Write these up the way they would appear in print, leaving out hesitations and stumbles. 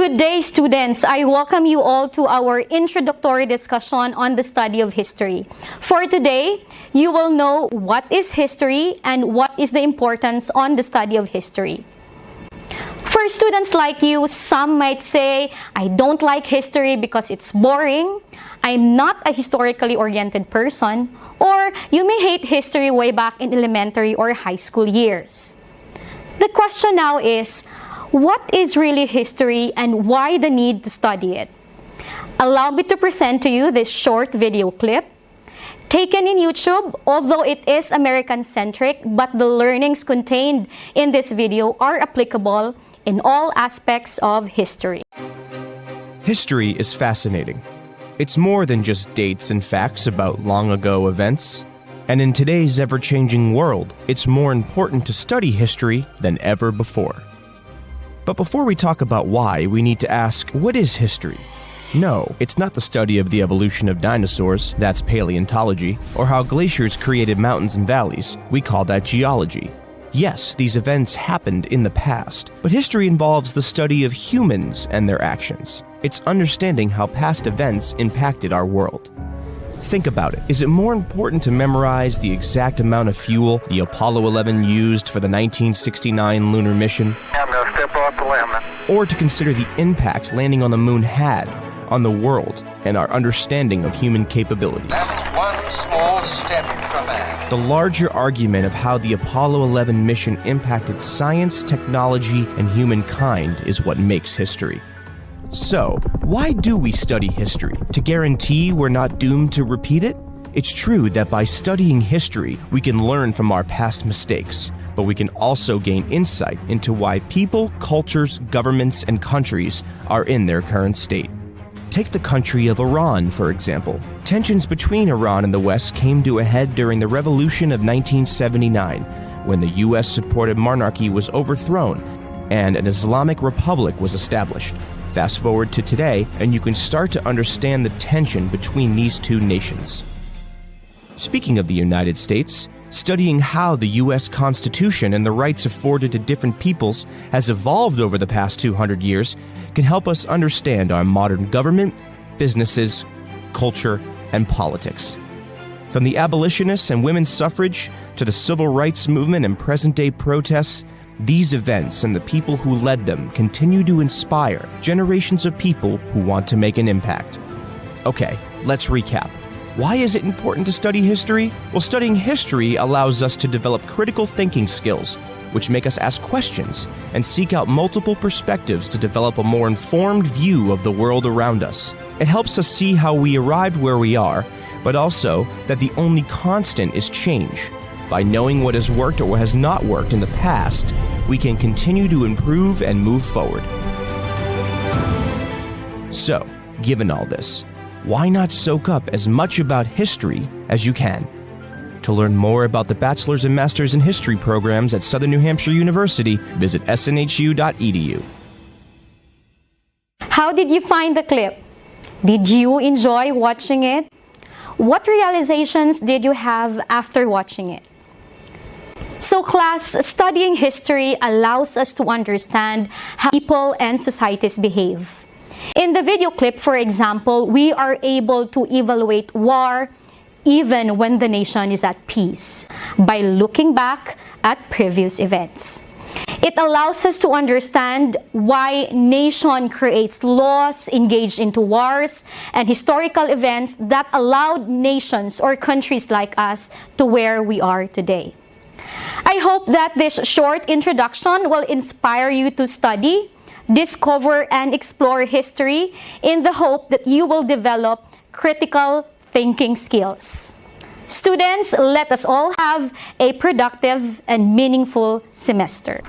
Good day, students. I welcome you all to our introductory discussion on the study of history. For today, you will know what is history and what is the importance on the study of history. For students like you, some might say, I don't like history because it's boring, I'm not a historically oriented person, or you may hate history way back in elementary or high school years. The question now is, what is really history and why the need to study it? Allow me to present to you this short video clip taken in YouTube, although it is American-centric, but the learnings contained in this video are applicable in all aspects of history. History is fascinating. It's more than just dates and facts about long ago events. And in today's ever-changing world, it's more important to study history than ever before. But before we talk about why, we need to ask, what is history? No, it's not the study of the evolution of dinosaurs, that's paleontology, or how glaciers created mountains and valleys, we call that geology. Yes, these events happened in the past, but history involves the study of humans and their actions. It's understanding how past events impacted our world. Think about it. Is it more important to memorize the exact amount of fuel the Apollo 11 used for the 1969 lunar mission? I'm going to step off the limb. Or to consider the impact landing on the moon had on the world and our understanding of human capabilities? That's one small step for man. The larger argument of how the Apollo 11 mission impacted science, technology, and humankind is what makes history. So, why do we study history? To guarantee we're not doomed to repeat it? It's true that by studying history, we can learn from our past mistakes, but we can also gain insight into why people, cultures, governments, and countries are in their current state. Take the country of Iran, for example. Tensions between Iran and the West came to a head during the Revolution of 1979, when the US-supported monarchy was overthrown and an Islamic republic was established. Fast forward to today, and you can start to understand the tension between these two nations. Speaking of the United States, studying how the U.S. Constitution and the rights afforded to different peoples has evolved over the past 200 years can help us understand our modern government, businesses, culture, and politics. From the abolitionists and women's suffrage to the civil rights movement and present-day protests, these events and the people who led them continue to inspire generations of people who want to make an impact. Okay, let's recap. Why is it important to study history? Well, studying history allows us to develop critical thinking skills, which make us ask questions and seek out multiple perspectives to develop a more informed view of the world around us. It helps us see how we arrived where we are, but also that the only constant is change. By knowing what has worked or what has not worked in the past, we can continue to improve and move forward. So, given all this, why not soak up as much about history as you can? To learn more about the Bachelor's and Master's in History programs at Southern New Hampshire University, visit snhu.edu. How did you find the clip? Did you enjoy watching it? What realizations did you have after watching it? So class, studying history allows us to understand how people and societies behave. In the video clip, for example, we are able to evaluate war even when the nation is at peace by looking back at previous events. It allows us to understand why nation creates laws, engage into wars, and historical events that allowed nations or countries like us to where we are today. I hope that this short introduction will inspire you to study, discover, and explore history in the hope that you will develop critical thinking skills. Students, let us all have a productive and meaningful semester.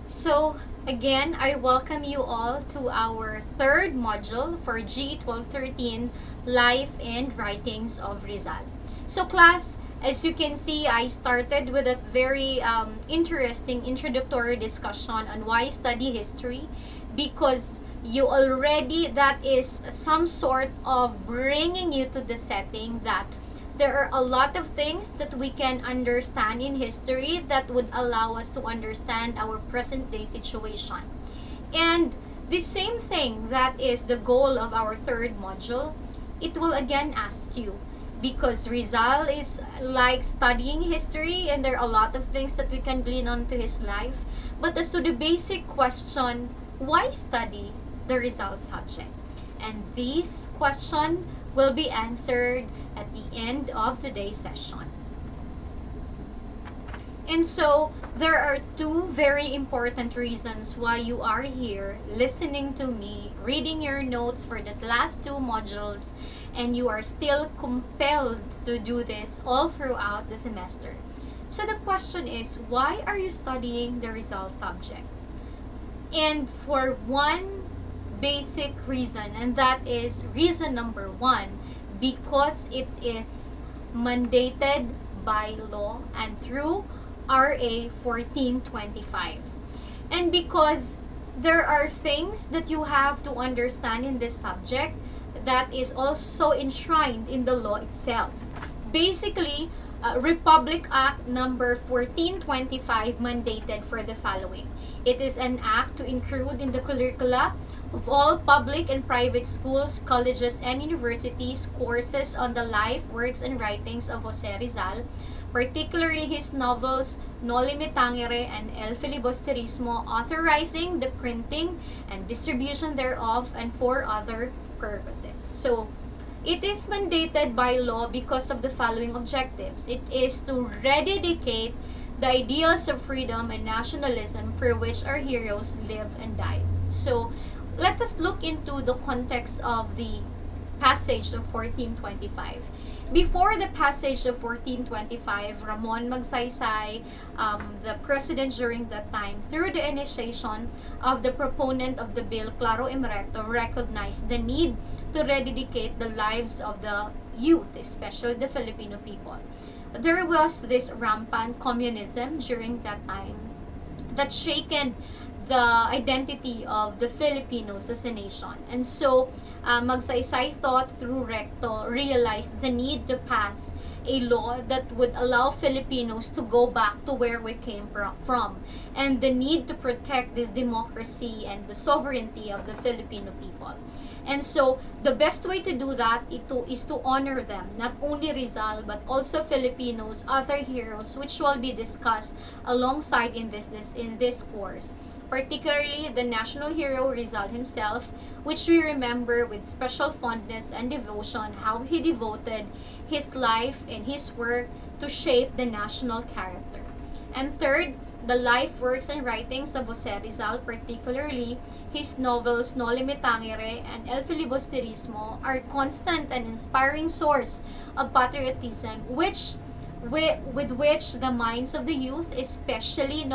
So, again, I welcome you all to our third module for GE 1213, Life and Writings of Rizal. So, class, as you can see, I started with a very interesting introductory discussion on why study history, because that is some sort of bringing you to the setting that there are a lot of things that we can understand in history that would allow us to understand our present day situation. And the same thing that is the goal of our third module, it will again ask you, because Rizal is like studying history and there are a lot of things that we can glean onto his life. But as to the basic question, why study the Rizal subject? And this question will be answered at the end of today's session. And so, there are two very important reasons why you are here listening to me, reading your notes for the last two modules, and you are still compelled to do this all throughout the semester. So the question is, why are you studying the Rizal subject? And for one basic reason, and that is reason number one, because it is mandated by law and through RA 1425. And because there are things that you have to understand in this subject that is also enshrined in the law itself. Basically, Republic Act number 1425 mandated for the following. It is an act to include in the curricula of all public and private schools, colleges, and universities courses on the life, works, and writings of Jose Rizal, particularly his novels Noli Me Tangere and El Filibusterismo, authorizing the printing and distribution thereof and for other purposes. So, it is mandated by law because of the following objectives. It is to rededicate the ideals of freedom and nationalism for which our heroes lived and died. So, let us look into the context of the passage of 1425. Before the passage of 1425, Ramon Magsaysay, the president during that time, through the initiation of the proponent of the bill, Claro Imrecto, recognized the need to rededicate the lives of the youth, especially the Filipino people. There was this rampant communism during that time that shaken the identity of the Filipinos as a nation. And so, Magsaysay thought through Recto realized the need to pass a law that would allow Filipinos to go back to where we came from, and the need to protect this democracy and the sovereignty of the Filipino people. And so, the best way to do that is to honor them, not only Rizal, but also Filipinos, other heroes, which will be discussed alongside in this course. Particularly the national hero Rizal himself, which we remember with special fondness and devotion how he devoted his life and his work to shape the national character. And third, the life, works, and writings of Jose Rizal, particularly his novels Noli Me Tangere and El Filibusterismo, are constant and inspiring source of patriotism, with which the minds of the youth, especially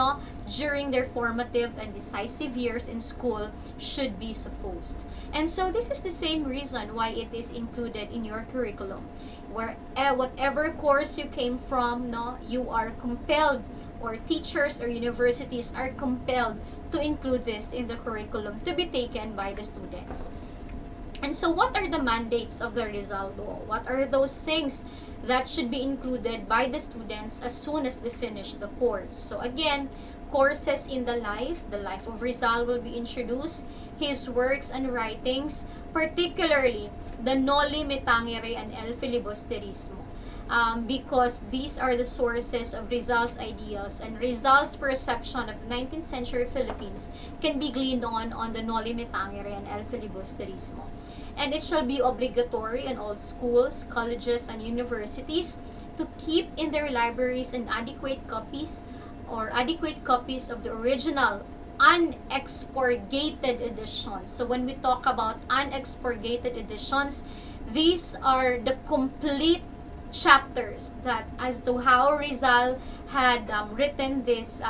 during their formative and decisive years in school, should be suffused. And so this is the same reason why it is included in your curriculum. Where whatever course you came from, you are compelled, or teachers or universities are compelled to include this in the curriculum to be taken by the students. And so what are the mandates of the Rizal Law? What are those things that should be included by the students as soon as they finish the course? So again, courses in the life of Rizal will be introduced, his works and writings, particularly the Noli Me Tangere and El Filibusterismo. Because these are the sources of Rizal's ideals, and Rizal's perception of the 19th century Philippines can be gleaned on the Noli Me Tangere and El Filibusterismo. And it shall be obligatory in all schools, colleges, and universities to keep in their libraries an adequate copies of the original unexpurgated editions. So when we talk about unexpurgated editions, these are the complete chapters that as to how Rizal had written these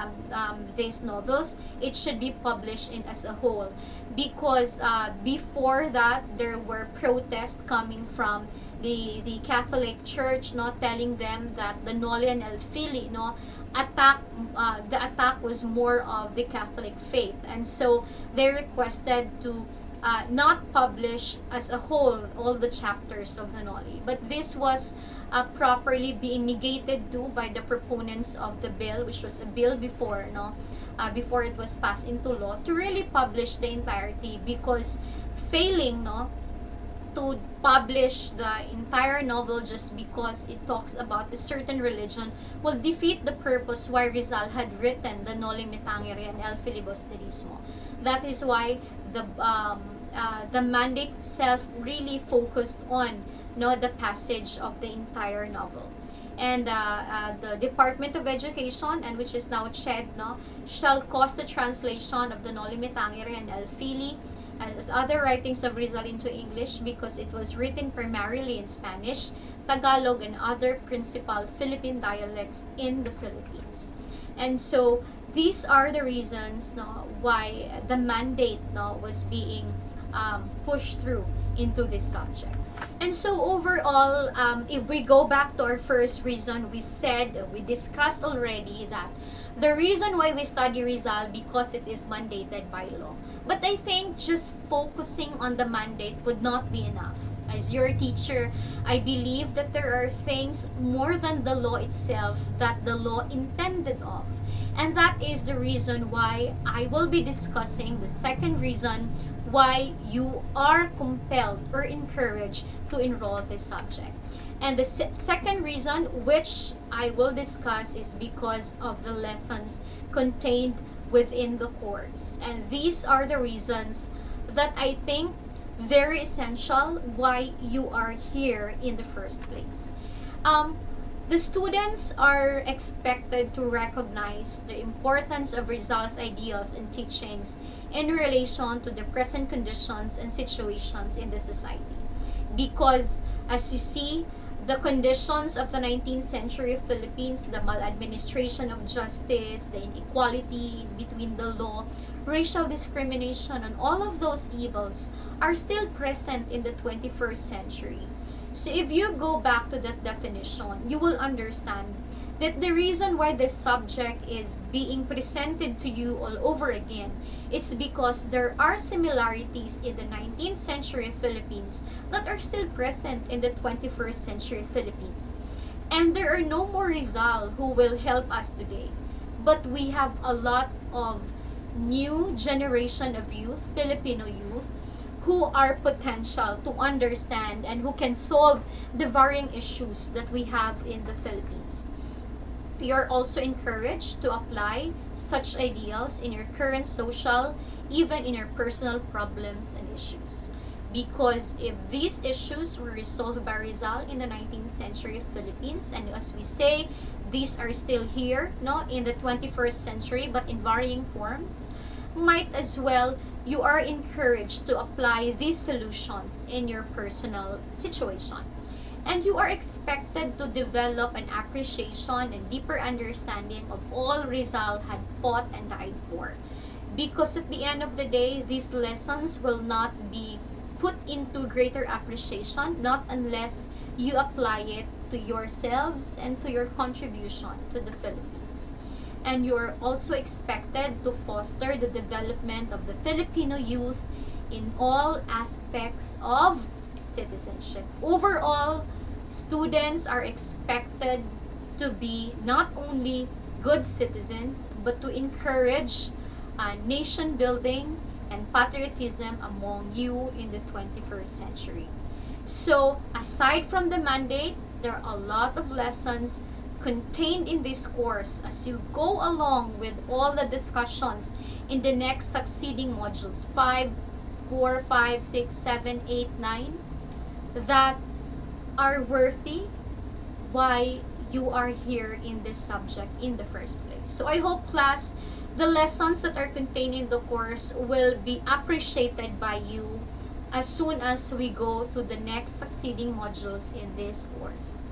novels. It should be published in as a whole, because before that there were protests coming from the Catholic Church, telling them that the Noli and El Fili the attack was more of the Catholic faith, and so they requested to not publish as a whole all the chapters of the Noli. But this was properly being negated to by the proponents of the bill, which was a bill before, before it was passed into law, to really publish the entirety, because failing to publish the entire novel just because it talks about a certain religion will defeat the purpose why Rizal had written the Noli Me Tangere and El Filibusterismo. That is why the mandate itself really focused on the passage of the entire novel. And the Department of Education, and which is now CHED, shall cause the translation of the Noli Me Tangere and El Fili as other writings of Rizal into English, because it was written primarily in Spanish, Tagalog, and other principal Philippine dialects in the Philippines. And so these are the reasons why the mandate was being pushed through into this subject. And so overall, if we go back to our first reason, we discussed already that the reason why we study Rizal because it is mandated by law. But I think just focusing on the mandate would not be enough. As your teacher, I believe that there are things more than the law itself that the law intended of. And that is the reason why I will be discussing the second reason why you are compelled or encouraged to enroll this subject. And the second reason, which I will discuss, is because of the lessons contained within the course. And these are the reasons that I think very essential why you are here in the first place. The students are expected to recognize the importance of Rizal's ideals and teachings in relation to the present conditions and situations in the society. Because, as you see, the conditions of the 19th century Philippines, the maladministration of justice, the inequality between the law, racial discrimination, and all of those evils are still present in the 21st century. So if you go back to that definition, you will understand that the reason why this subject is being presented to you all over again, it's because there are similarities in the 19th century Philippines that are still present in the 21st century Philippines. And there are no more Rizal who will help us today. But we have a lot of new generation of youth, Filipino youth, who are potential to understand and who can solve the varying issues that we have in the Philippines. You're also encouraged to apply such ideals in your current social, even in your personal problems and issues. Because if these issues were resolved by Rizal in the 19th century Philippines, and as we say, these are still here in the 21st century but in varying forms, might as well you are encouraged to apply these solutions in your personal situation. And you are expected to develop an appreciation and deeper understanding of all Rizal had fought and died for. Because at the end of the day, these lessons will not be put into greater appreciation, not unless you apply it to yourselves and to your contribution to the Philippines. And you're also expected to foster the development of the Filipino youth in all aspects of citizenship. Overall, students are expected to be not only good citizens, but to encourage nation building and patriotism among you in the 21st century. So, aside from the mandate, there are a lot of lessons contained in this course as you go along with all the discussions in the next succeeding modules 5, 4, 5, 6, 7, 8, 9 that are worthy why you are here in this subject in the first place. So I hope, class, the lessons that are contained in the course will be appreciated by you as soon as we go to the next succeeding modules in this course.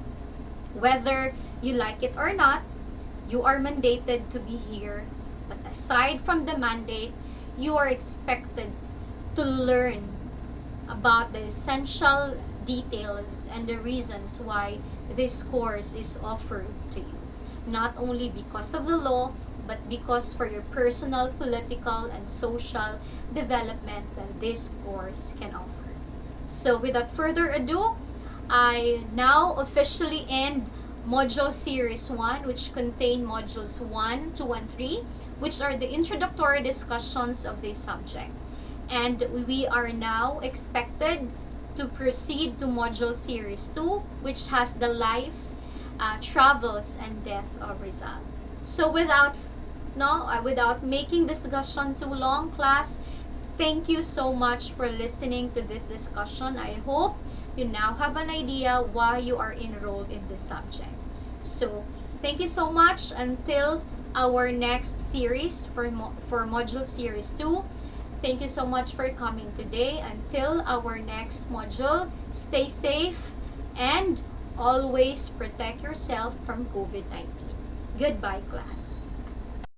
Whether you like it or not, you are mandated to be here. But aside from the mandate, you are expected to learn about the essential details and the reasons why this course is offered to you. Not only because of the law, but because for your personal, political, and social development that this course can offer. So without further ado, I now officially end Module Series 1, which contain Modules 1, 2, and 3, which are the introductory discussions of this subject. And we are now expected to proceed to Module Series 2, which has the life, travels, and death of Rizal. So without making discussion too long, class, thank you so much for listening to this discussion. I hope you now have an idea why you are enrolled in this subject. So, thank you so much until our next series for Module Series 2. Thank you so much for coming today. Until our next module, stay safe and always protect yourself from COVID-19. Goodbye, class.